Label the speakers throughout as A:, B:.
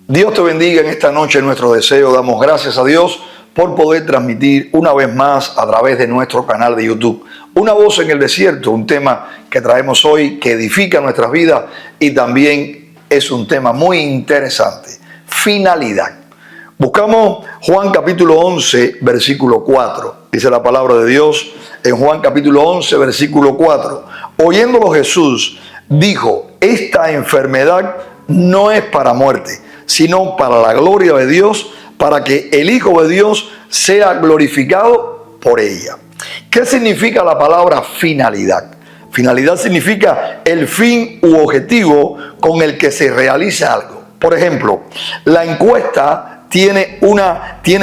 A: Dios te bendiga en esta noche. Nuestro deseo, damos gracias a Dios por poder transmitir una vez más a través de nuestro canal de YouTube Una voz en el desierto, un tema que traemos hoy que edifica nuestras vidas y también es un tema muy interesante: finalidad. Buscamos Juan capítulo 11, versículo 4. Dice la palabra de Dios en Juan capítulo 11, versículo 4. Oyéndolo Jesús dijo: esta enfermedad no es para muerte, sino para la gloria de Dios, para que el Hijo de Dios sea glorificado por ella. ¿Qué significa la palabra finalidad? Finalidad significa el fin u objetivo con el que se realiza algo. Por ejemplo, la encuesta tiene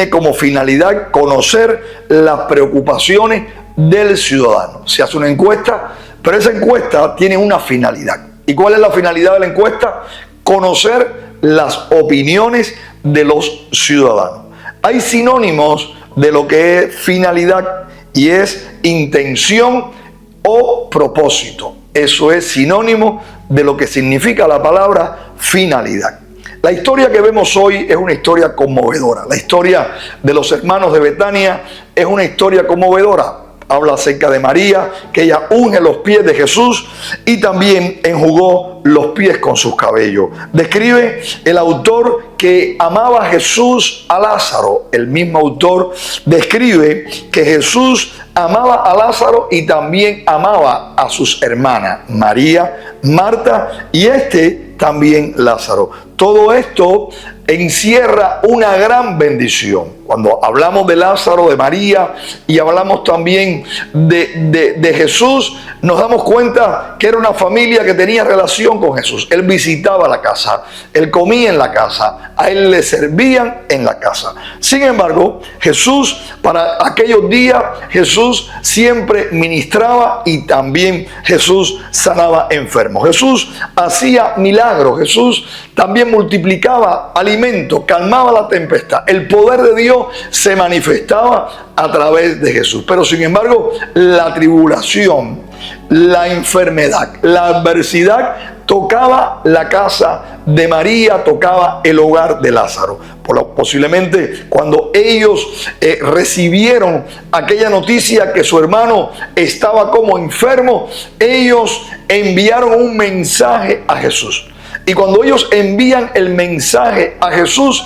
A: como finalidad conocer las preocupaciones del ciudadano. Se hace una encuesta, pero esa encuesta tiene una finalidad. ¿Y cuál es la finalidad de la encuesta? Conocer las opiniones de los ciudadanos. Hay sinónimos de lo que es finalidad y es intención o propósito. Eso es sinónimo de lo que significa la palabra finalidad. La historia que vemos hoy es una historia conmovedora. La historia de los hermanos de Betania es una historia conmovedora. Habla acerca de María, que ella unge los pies de Jesús y también enjugó los pies con sus cabellos. Describe el autor que amaba a Jesús a Lázaro. El mismo autor describe que Jesús amaba a Lázaro y también amaba a sus hermanas, María, Marta y también Lázaro. Todo esto encierra una gran bendición. Cuando hablamos de Lázaro, de María y hablamos también de Jesús, nos damos cuenta que era una familia que tenía relación con Jesús. Él visitaba la casa, él comía en la casa, a él le servían en la casa. Sin embargo, Jesús, para aquellos días, Jesús siempre ministraba y también Jesús sanaba enfermos. Jesús hacía milagros, Jesús también multiplicaba alimentos, calmaba la tempestad. El poder de Dios se manifestaba a través de Jesús. Pero sin embargo, la tribulación, la enfermedad, la adversidad tocaba la casa de María, tocaba el hogar de Lázaro. Posiblemente cuando ellos recibieron aquella noticia que su hermano estaba como enfermo, ellos enviaron un mensaje a Jesús. Y cuando ellos envían el mensaje a Jesús,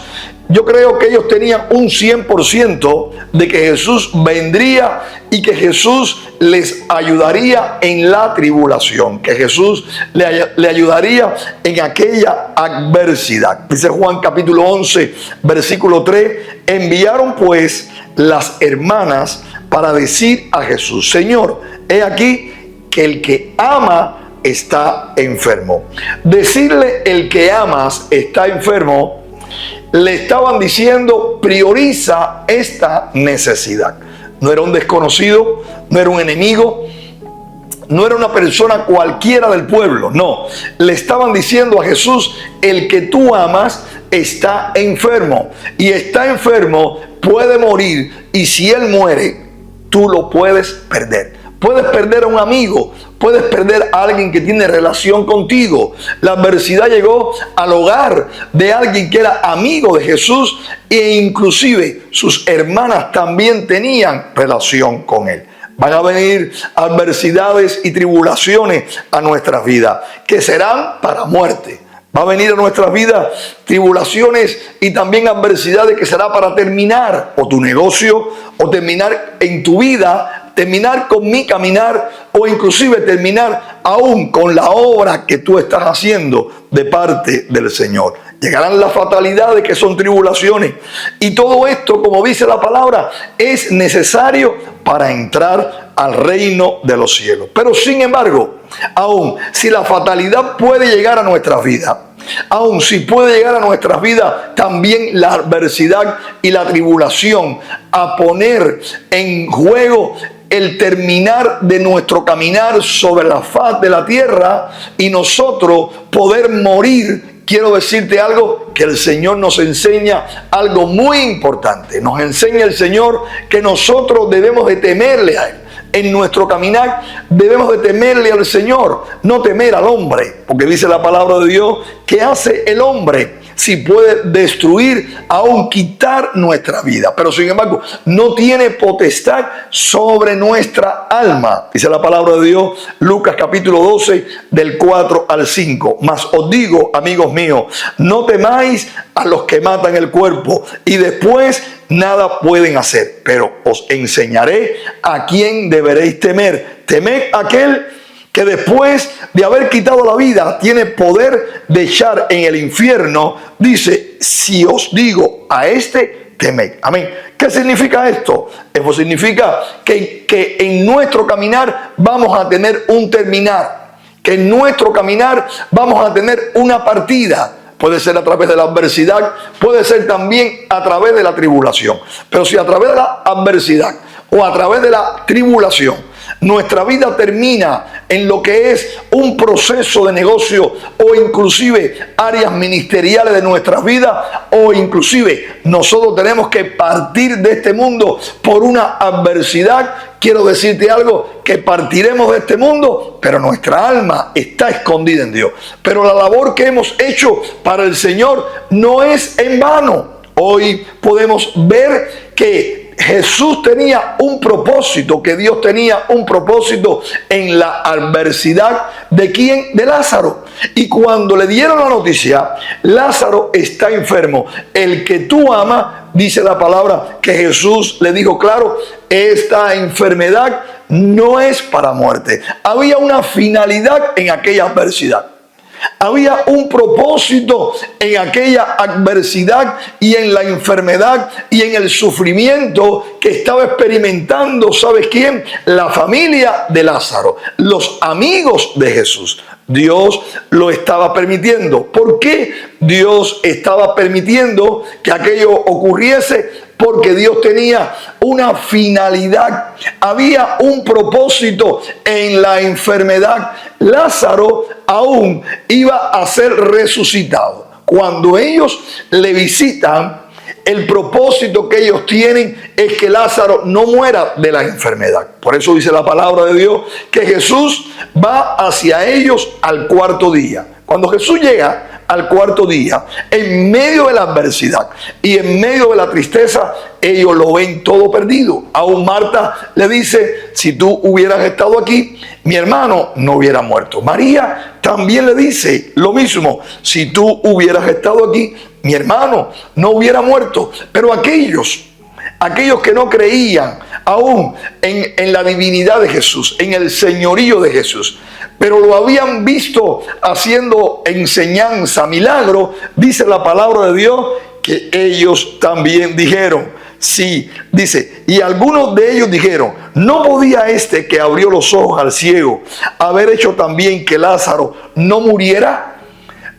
A: yo creo que ellos tenían un 100% de que Jesús vendría y que Jesús les ayudaría en la tribulación, que Jesús le ayudaría en aquella adversidad. Dice Juan capítulo 11, versículo 3, enviaron pues las hermanas para decir a Jesús: Señor, he aquí que el que ama está enfermo. Decirle el que amas está enfermo, le estaban diciendo: prioriza esta necesidad. No era un desconocido, no era un enemigo, no era una persona cualquiera del pueblo, no. Le estaban diciendo a Jesús: el que tú amas está enfermo, y está enfermo, puede morir, y si él muere, tú lo puedes perder. Puedes perder a un amigo, puedes perder a alguien que tiene relación contigo. La adversidad llegó al hogar de alguien que era amigo de Jesús e inclusive sus hermanas también tenían relación con él. Van a venir adversidades y tribulaciones a nuestras vidas que serán para muerte. Va a venir a nuestras vidas tribulaciones y también adversidades que será para terminar o tu negocio, o terminar en tu vida, terminar con mi caminar, o inclusive terminar aún con la obra que tú estás haciendo de parte del Señor. Llegarán las fatalidades que son tribulaciones, y todo esto, como dice la palabra, es necesario para entrar al reino de los cielos. Pero sin embargo, aún si la fatalidad puede llegar a nuestras vidas, aún si puede llegar a nuestras vidas también la adversidad y la tribulación a poner en juego el terminar de nuestro caminar sobre la faz de la tierra y nosotros poder morir, quiero decirte algo, que el Señor nos enseña algo muy importante. Nos enseña el Señor que nosotros debemos de temerle a Él. En nuestro caminar debemos de temerle al Señor, no temer al hombre, porque dice la palabra de Dios: que hace el hombre? si puede destruir, aún quitar nuestra vida. Pero sin embargo, no tiene potestad sobre nuestra alma. Dice la palabra de Dios, Lucas capítulo 12, del 4 al 5. Mas os digo, amigos míos, no temáis a los que matan el cuerpo y después nada pueden hacer, pero os enseñaré a quién deberéis temer. Temed a aquel que después de haber quitado la vida tiene poder de echar en el infierno. Dice, si os digo a este, temed. Amén. ¿Qué significa esto? Eso significa que en nuestro caminar vamos a tener un terminar, que en nuestro caminar vamos a tener una partida. Puede ser a través de la adversidad, puede ser también a través de la tribulación. Pero si a través de la adversidad o a través de la tribulación nuestra vida termina en lo que es un proceso de negocio o inclusive áreas ministeriales de nuestras vidas, o inclusive nosotros tenemos que partir de este mundo por una adversidad, quiero decirte algo, que partiremos de este mundo, pero nuestra alma está escondida en Dios. Pero la labor que hemos hecho para el Señor no es en vano. Hoy podemos ver que Jesús tenía un propósito, que Dios tenía un propósito en la adversidad. ¿De quién? De Lázaro. Y cuando le dieron la noticia, Lázaro está enfermo, el que tú amas, dice la palabra que Jesús le dijo claro, esta enfermedad no es para muerte. Había una finalidad en aquella adversidad. Había un propósito en aquella adversidad y en la enfermedad y en el sufrimiento que estaba experimentando, ¿sabes quién? La familia de Lázaro, los amigos de Jesús. Dios lo estaba permitiendo. ¿Por qué Dios estaba permitiendo que aquello ocurriese? Porque Dios tenía una finalidad, había un propósito en la enfermedad. Lázaro aún iba a ser resucitado. Cuando ellos le visitan, el propósito que ellos tienen es que Lázaro no muera de la enfermedad. Por eso dice la palabra de Dios que Jesús va hacia ellos al cuarto día. Cuando Jesús llega al cuarto día, en medio de la adversidad y en medio de la tristeza, ellos lo ven todo perdido. Aún Marta le dice, si tú hubieras estado aquí, mi hermano no hubiera muerto. María también le dice lo mismo, si tú hubieras estado aquí, mi hermano no hubiera muerto. Pero aquellos que no creían aún en la divinidad de Jesús, en el señorío de Jesús, pero lo habían visto haciendo enseñanza, milagro, dice la palabra de Dios que ellos también dijeron, sí, dice, y algunos de ellos dijeron, ¿no podía este que abrió los ojos al ciego haber hecho también que Lázaro no muriera?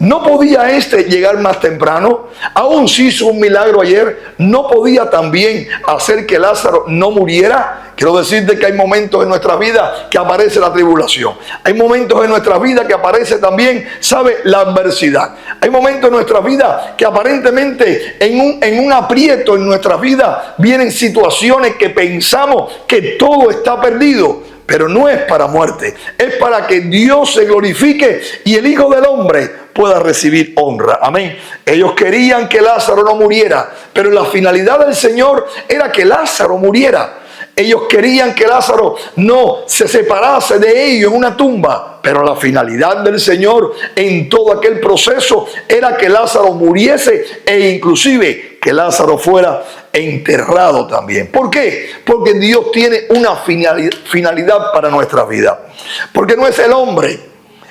A: ¿No podía este llegar más temprano? Aún si hizo un milagro ayer, ¿no podía también hacer que Lázaro no muriera? Quiero decirte que hay momentos en nuestra vida que aparece la tribulación. Hay momentos en nuestra vida que aparece también, ¿sabe?, la adversidad. Hay momentos en nuestra vida que aparentemente en un aprieto en nuestra vida vienen situaciones que pensamos que todo está perdido. Pero no es para muerte, es para que Dios se glorifique y el Hijo del Hombre pueda recibir honra. Amén. Ellos querían que Lázaro no muriera, pero la finalidad del Señor era que Lázaro muriera. Ellos querían que Lázaro no se separase de ellos en una tumba, pero la finalidad del Señor en todo aquel proceso era que Lázaro muriese e inclusive que Lázaro fuera enterrado también. ¿Por qué? Porque Dios tiene una finalidad para nuestra vida. Porque no es el hombre,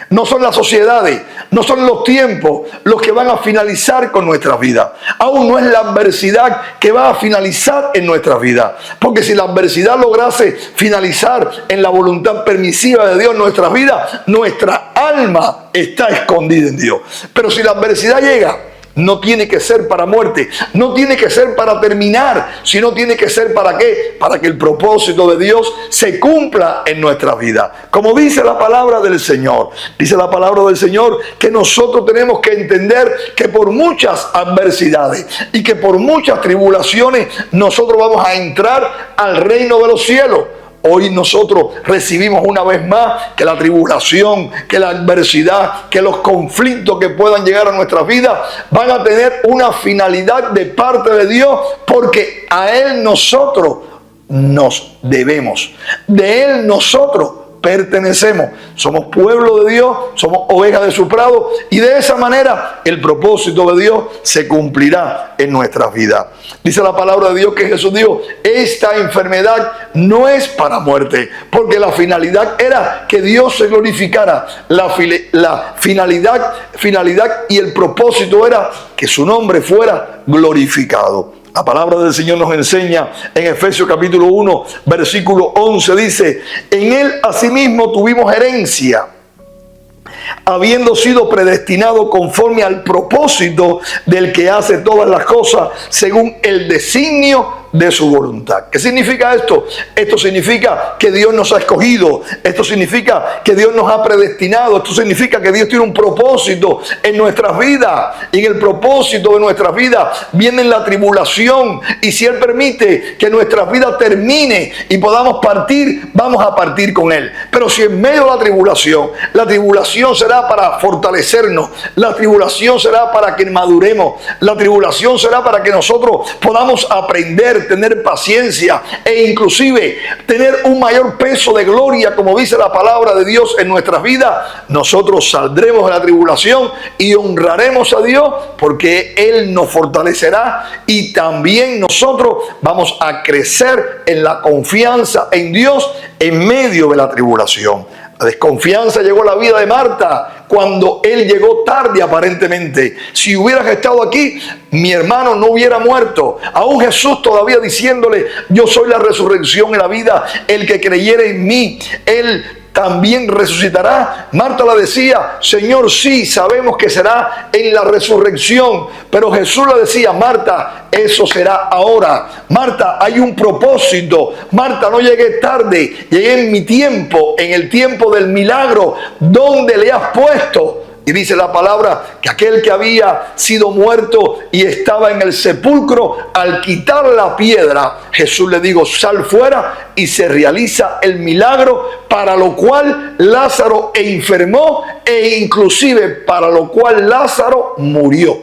A: no son las sociedades, no son los tiempos los que van a finalizar con nuestra vida. Aún no es la adversidad que va a finalizar en nuestra vida. Porque si la adversidad lograse finalizar en la voluntad permisiva de Dios en nuestra vida, nuestra alma está escondida en Dios. Pero si la adversidad llega, no tiene que ser para muerte, no tiene que ser para terminar, sino tiene que ser ¿para qué? Para que el propósito de Dios se cumpla en nuestra vida. Como dice la palabra del Señor, dice la palabra del Señor que nosotros tenemos que entender que por muchas adversidades y que por muchas tribulaciones nosotros vamos a entrar al reino de los cielos. Hoy nosotros recibimos una vez más que la tribulación, que la adversidad, que los conflictos que puedan llegar a nuestras vidas van a tener una finalidad de parte de Dios, porque a Él nosotros nos debemos. De Él nosotros pertenecemos. Somos pueblo de Dios, somos ovejas de su prado, y de esa manera el propósito de Dios se cumplirá en nuestras vidas. Dice la palabra de Dios que Jesús dijo: esta enfermedad no es para muerte, porque la finalidad era que Dios se glorificara. La finalidad y el propósito era que su nombre fuera glorificado. La palabra del Señor nos enseña en Efesios capítulo 1, versículo 11, dice: en Él asimismo tuvimos herencia, habiendo sido predestinado conforme al propósito del que hace todas las cosas según el designio de su voluntad. ¿Qué significa esto? Esto significa que Dios nos ha escogido. Esto significa que Dios nos ha predestinado. Esto significa que Dios tiene un propósito en nuestras vidas. Y en el propósito de nuestras vidas viene la tribulación. Y si Él permite que nuestra vida termine y podamos partir, vamos a partir con Él. Pero si en medio de la tribulación será para fortalecernos. La tribulación será para que maduremos. La tribulación será para que nosotros podamos aprender, tener paciencia e inclusive tener un mayor peso de gloria, como dice la palabra de Dios en nuestras vidas. Nosotros saldremos de la tribulación y honraremos a Dios, porque Él nos fortalecerá, y también nosotros vamos a crecer en la confianza en Dios en medio de la tribulación. La desconfianza llegó a la vida de Marta cuando Él llegó tarde aparentemente. Si hubieras estado aquí, mi hermano no hubiera muerto. Aún Jesús todavía diciéndole: yo soy la resurrección y la vida, el que creyere en mí, Él también resucitará. Marta le decía: Señor, sí, sabemos que será en la resurrección. Pero Jesús le decía: Marta, eso será ahora. Marta, hay un propósito. Marta, no llegué tarde, llegué en mi tiempo, en el tiempo del milagro. ¿Dónde le has puesto? Y dice la palabra que aquel que había sido muerto y estaba en el sepulcro, al quitar la piedra, Jesús le dijo: sal fuera, y se realiza el milagro para lo cual Lázaro enfermó, e inclusive para lo cual Lázaro murió.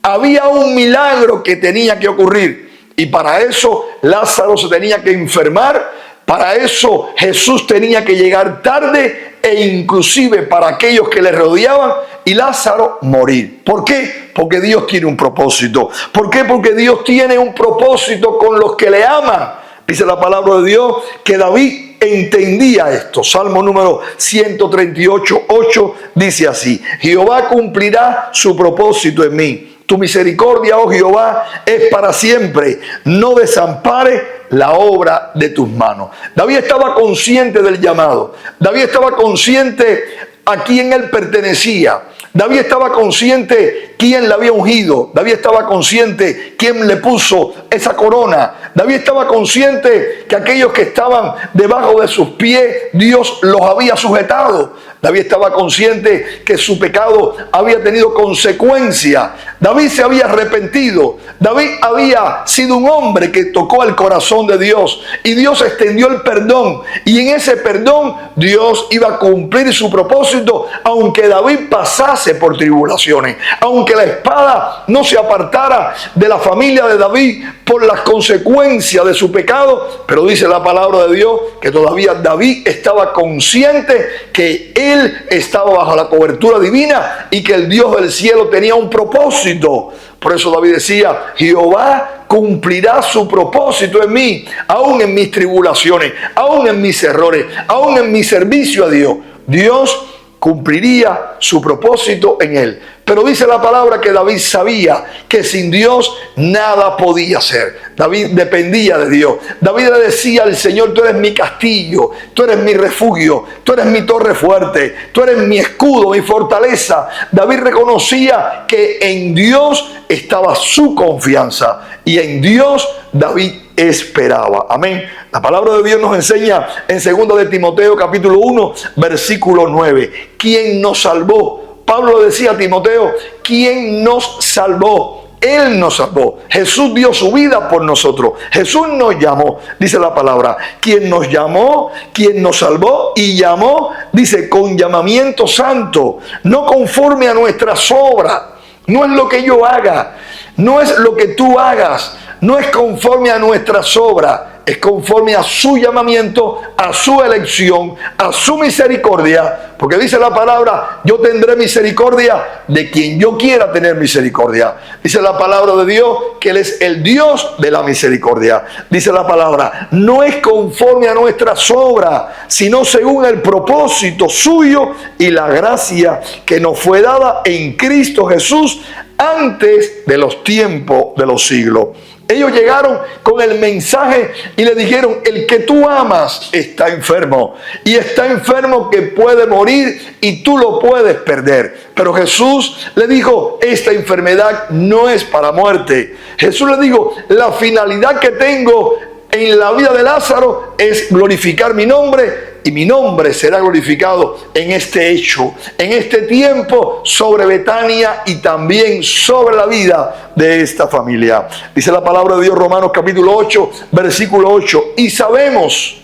A: Había un milagro que tenía que ocurrir, y para eso Lázaro se tenía que enfermar. Para eso Jesús tenía que llegar tarde, e inclusive para aquellos que le rodeaban, y Lázaro morir. ¿Por qué? Porque Dios tiene un propósito. ¿Por qué? Porque Dios tiene un propósito con los que le aman. Dice la palabra de Dios que David entendía esto. Salmo número 138, 8 dice así: Jehová cumplirá su propósito en mí. Tu misericordia, oh Jehová, es para siempre. No desampares la obra de tus manos. David estaba consciente del llamado. David estaba consciente a quién él pertenecía. David estaba consciente quién le había ungido. David estaba consciente quién le puso esa corona. David estaba consciente que aquellos que estaban debajo de sus pies, Dios los había sujetado. David estaba consciente que su pecado había tenido consecuencias. David se había arrepentido. David había sido un hombre que tocó el corazón de Dios, y Dios extendió el perdón, y en ese perdón Dios iba a cumplir su propósito, aunque David pasase por tribulaciones, aunque la espada no se apartara de la familia de David por las consecuencias de su pecado. Pero dice la palabra de Dios que todavía David estaba consciente que él estaba bajo la cobertura divina y que el Dios del cielo tenía un propósito. Por eso David decía: Jehová cumplirá su propósito en mí, aún en mis tribulaciones, aún en mis errores, aún en mi servicio a Dios. Dios cumpliría su propósito en él. Pero dice la palabra que David sabía que sin Dios nada podía hacer. David dependía de Dios. David le decía al Señor: tú eres mi castillo, tú eres mi refugio, tú eres mi torre fuerte, tú eres mi escudo, mi fortaleza. David reconocía que en Dios estaba su confianza, y en Dios David esperaba. Amén. La palabra de Dios nos enseña en 2 de Timoteo capítulo 1 versículo 9. ¿Quién nos salvó? Pablo decía a Timoteo: ¿quién nos salvó? Él nos salvó. Jesús dio su vida por nosotros. Jesús nos llamó, dice la palabra. Quien nos llamó, quien nos salvó y llamó, dice, con llamamiento santo, no conforme a nuestras obras. No es lo que yo haga, no es lo que tú hagas, no es conforme a nuestras obras, es conforme a su llamamiento, a su elección, a su misericordia, porque dice la palabra, yo tendré misericordia de quien yo quiera tener misericordia. Dice la palabra de Dios que Él es el Dios de la misericordia. Dice la palabra, no es conforme a nuestras obras, sino según el propósito suyo y la gracia que nos fue dada en Cristo Jesús antes de los tiempos de los siglos. Ellos llegaron con el mensaje y le dijeron, el que tú amas está enfermo. Y está enfermo que puede morir y tú lo puedes perder. Pero Jesús le dijo, esta enfermedad no es para muerte. Jesús le dijo, la finalidad que tengo en la vida de Lázaro es glorificar mi nombre. Y mi nombre será glorificado en este hecho, en este tiempo, sobre Betania y también sobre la vida de esta familia. Dice la palabra de Dios, Romanos capítulo 8, versículo 8. Y sabemos,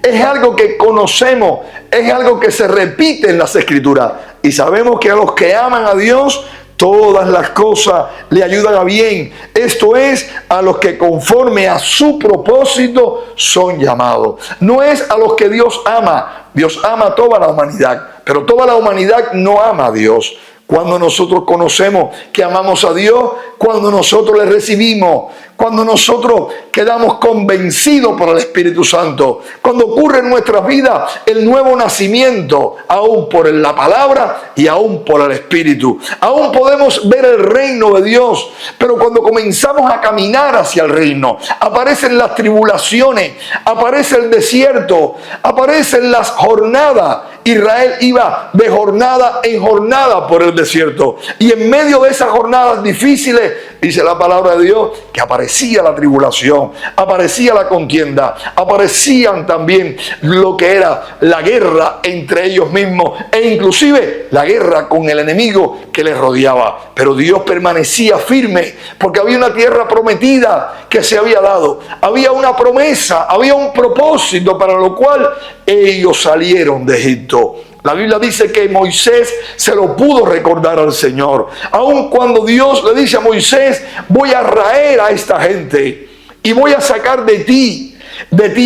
A: es algo que conocemos, es algo que se repite en las Escrituras. Y sabemos que a los que aman a Dios, todas las cosas le ayudan a bien. Esto es, a los que conforme a su propósito son llamados. No es a los que Dios ama. Dios ama a toda la humanidad, pero toda la humanidad no ama a Dios. Cuando nosotros conocemos que amamos a Dios, cuando nosotros le recibimos, cuando nosotros quedamos convencidos por el Espíritu Santo, cuando ocurre en nuestras vidas el nuevo nacimiento, aún por la palabra y aún por el Espíritu. Aún podemos ver el reino de Dios, pero cuando comenzamos a caminar hacia el reino, aparecen las tribulaciones, aparece el desierto, aparecen las jornadas. Israel iba de jornada en jornada por el desierto. Y en medio de esas jornadas difíciles, dice la palabra de Dios, que aparecía la tribulación, aparecía la contienda, aparecían también lo que era la guerra entre ellos mismos e inclusive la guerra con el enemigo que les rodeaba. Pero Dios permanecía firme porque había una tierra prometida que se había dado. Había una promesa, había un propósito para lo cual ellos salieron de Egipto. La Biblia dice que Moisés se lo pudo recordar al Señor. Aun cuando Dios le dice a Moisés, voy a raer a esta gente y voy a sacar de ti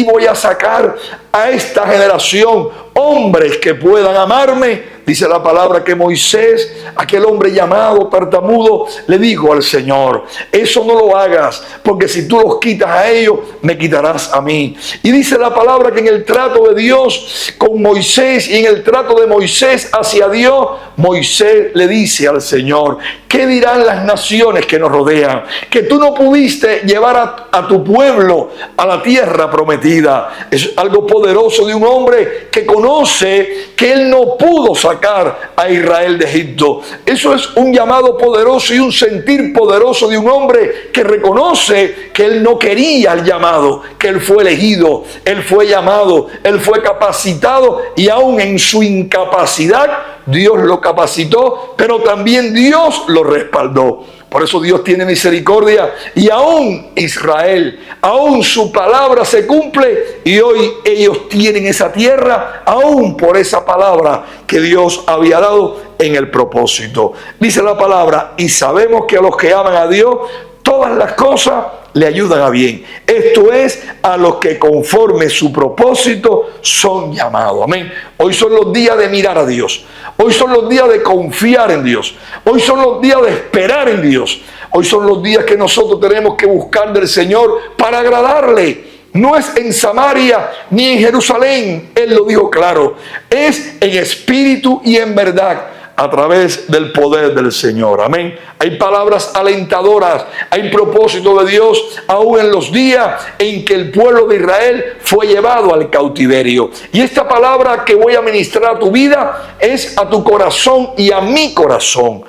A: voy a sacar a esta generación hombres que puedan amarme. Dice la palabra que Moisés, aquel hombre llamado tartamudo, le dijo al Señor, eso no lo hagas, porque si tú los quitas a ellos, me quitarás a mí. Y dice la palabra que en el trato de Dios con Moisés y en el trato de Moisés hacia Dios, Moisés le dice al Señor, ¿qué dirán las naciones que nos rodean? Que tú no pudiste llevar a tu pueblo a la tierra prometida. Es algo poderoso de un hombre que conoce que él no pudo sacar a Israel de Egipto. Eso es un llamado poderoso y un sentir poderoso de un hombre que reconoce que él no quería el llamado, que él fue elegido, él fue llamado, él fue capacitado y aún en su incapacidad Dios lo capacitó, pero también Dios lo respaldó. Por eso Dios tiene misericordia y aún Israel, aún su palabra se cumple y hoy ellos tienen esa tierra, aún por esa palabra que Dios había dado en el propósito. Dice la palabra, y sabemos que a los que aman a Dios, todas las cosas le ayudan a bien. Esto es, a los que conforme su propósito son llamados. Amén. Hoy son los días de mirar a Dios. Hoy son los días de confiar en Dios. Hoy son los días de esperar en Dios. Hoy son los días que nosotros tenemos que buscar del Señor para agradarle. No es en Samaria ni en Jerusalén. Él lo dijo claro. Es en espíritu y en verdad, a través del poder del Señor. Amén. Hay palabras alentadoras, hay propósito de Dios, aún en los días en que el pueblo de Israel fue llevado al cautiverio. Y esta palabra que voy a ministrar a tu vida es a tu corazón y a mi corazón.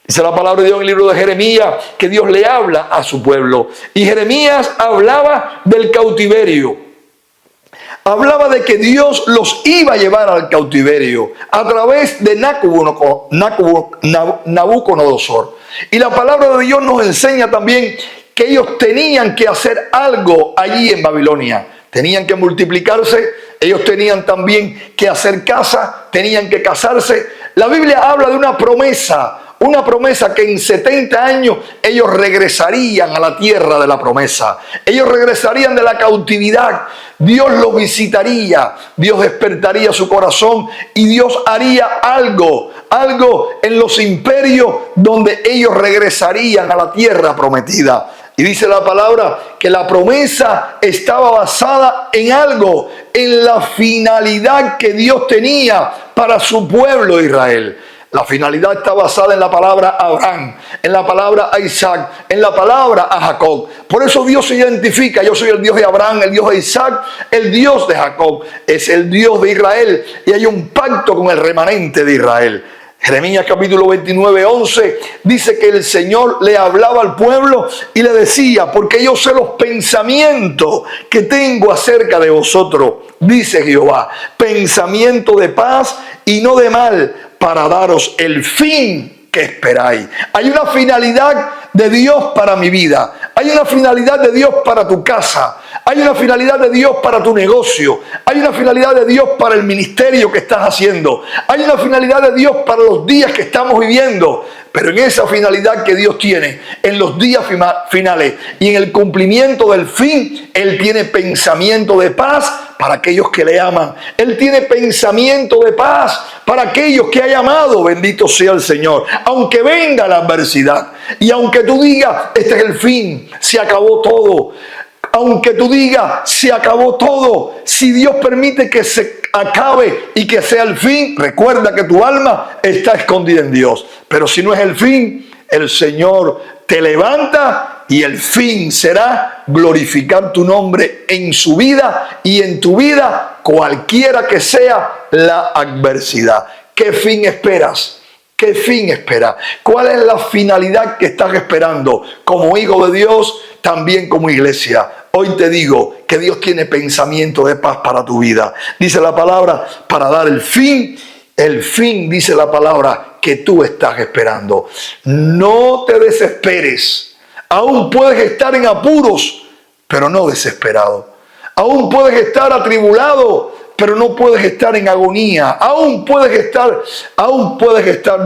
A: Dice la palabra de Dios en el libro de Jeremías que Dios le habla a su pueblo. Y Jeremías hablaba del cautiverio. hablaba de que Dios los iba a llevar al cautiverio a través de Nabucodonosor. Y la palabra de Dios nos enseña también que ellos tenían que hacer algo allí en Babilonia. Tenían que multiplicarse, ellos tenían también que hacer casa, tenían que casarse. La Biblia habla de una promesa que en 70 años ellos regresarían a la tierra de la promesa. Ellos regresarían de la cautividad. Dios los visitaría, Dios despertaría su corazón y Dios haría algo en los imperios donde ellos regresarían a la tierra prometida. Y dice la palabra que la promesa estaba basada en algo, en la finalidad que Dios tenía para su pueblo Israel. La finalidad está basada en la palabra Abraham, en la palabra Isaac, en la palabra a Jacob. Por eso Dios se identifica: yo soy el Dios de Abraham, el Dios de Isaac, el Dios de Jacob. Es el Dios de Israel y hay un pacto con el remanente de Israel. Jeremías capítulo 29, 11 dice que el Señor le hablaba al pueblo y le decía: porque yo sé los pensamientos que tengo acerca de vosotros, dice Jehová, pensamiento de paz y no de mal, para daros el fin que esperáis. Hay una finalidad de Dios para mi vida. Hay una finalidad de Dios para tu casa. Hay una finalidad de Dios para tu negocio. Hay una finalidad de Dios para el ministerio que estás haciendo. Hay una finalidad de Dios para los días que estamos viviendo. Pero en esa finalidad que Dios tiene, en los días finales y en el cumplimiento del fin, Él tiene pensamiento de paz para aquellos que le aman. Él tiene pensamiento de paz para aquellos que ha llamado. Bendito sea el Señor. Aunque venga la adversidad y aunque tú digas: este es el fin, se acabó todo. Aunque tú digas: se acabó todo, si Dios permite que se acabe y que sea el fin, recuerda que tu alma está escondida en Dios. Pero si no es el fin, el Señor te levanta y el fin será glorificar tu nombre en su vida y en tu vida, cualquiera que sea la adversidad. ¿Qué fin esperas? ¿Qué fin esperas? ¿Cuál es la finalidad que estás esperando como hijo de Dios, también como iglesia? Hoy te digo que Dios tiene pensamiento de paz para tu vida. Dice la palabra, para dar el fin, dice la palabra, que tú estás esperando. No te desesperes. Aún puedes estar en apuros, pero no desesperado. Aún puedes estar atribulado, pero no puedes estar en agonía. Aún puedes estar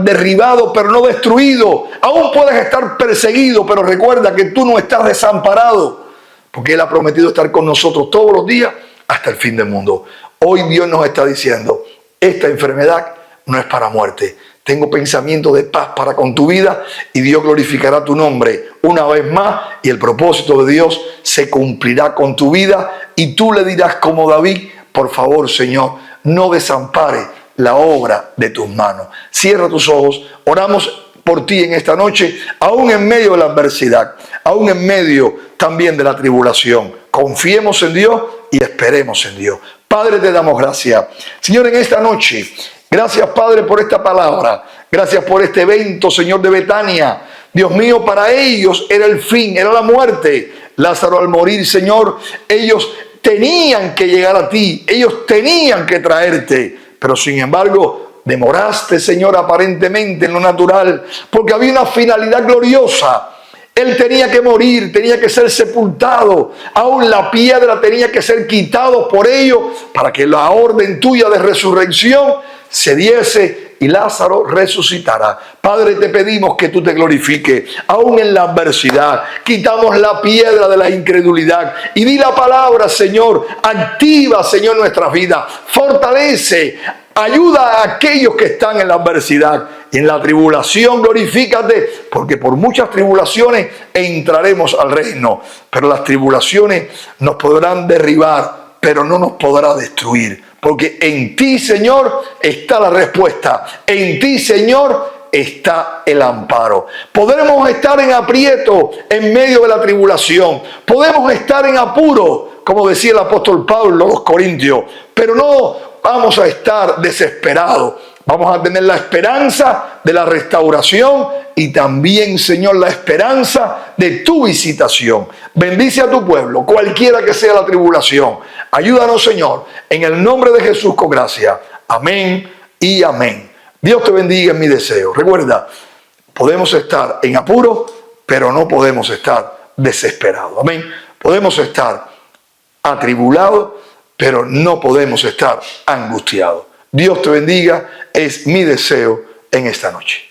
A: derribado, pero no destruido. Aún puedes estar perseguido, pero recuerda que tú no estás desamparado, porque Él ha prometido estar con nosotros todos los días hasta el fin del mundo. Hoy Dios nos está diciendo: esta enfermedad no es para muerte. Tengo pensamiento de paz para con tu vida y Dios glorificará tu nombre una vez más y el propósito de Dios se cumplirá con tu vida y tú le dirás como David: por favor, Señor, no desampare la obra de tus manos. Cierra tus ojos, oramos por ti en esta noche, aún en medio de la adversidad, aún en medio también de la tribulación. Confiemos en Dios y esperemos en Dios. Padre, te damos gracias. Señor, en esta noche, gracias, Padre, por esta palabra. Gracias por este evento, Señor, de Betania. Dios mío, para ellos era el fin, era la muerte. Lázaro al morir, Señor, ellos tenían que llegar a ti, ellos tenían que traerte, pero sin embargo demoraste, Señor, aparentemente en lo natural, porque había una finalidad gloriosa. Él tenía que morir, tenía que ser sepultado, aún la piedra tenía que ser quitado por ellos para que la orden tuya de resurrección se diese y Lázaro resucitará. Padre, te pedimos que tú te glorifiques, aún en la adversidad. Quitamos la piedra de la incredulidad y di la palabra, Señor. Activa, Señor, nuestra vida. Fortalece, ayuda a aquellos que están en la adversidad. Y en la tribulación glorifícate, porque por muchas tribulaciones entraremos al reino. Pero las tribulaciones nos podrán derribar, pero no nos podrá destruir. Porque en ti, Señor, está la respuesta. En ti, Señor, está el amparo. Podremos estar en aprieto en medio de la tribulación. Podemos estar en apuro, como decía el apóstol Pablo a los Corintios. Pero no vamos a estar desesperados. Vamos a tener la esperanza de la restauración y también, Señor, la esperanza de tu visitación. Bendice a tu pueblo, cualquiera que sea la tribulación. Ayúdanos, Señor, en el nombre de Jesús con gracia. Amén y amén. Dios te bendiga, en mi deseo. Recuerda, podemos estar en apuro, pero no podemos estar desesperados. Amén. Podemos estar atribulados, pero no podemos estar angustiados. Dios te bendiga, es mi deseo en esta noche.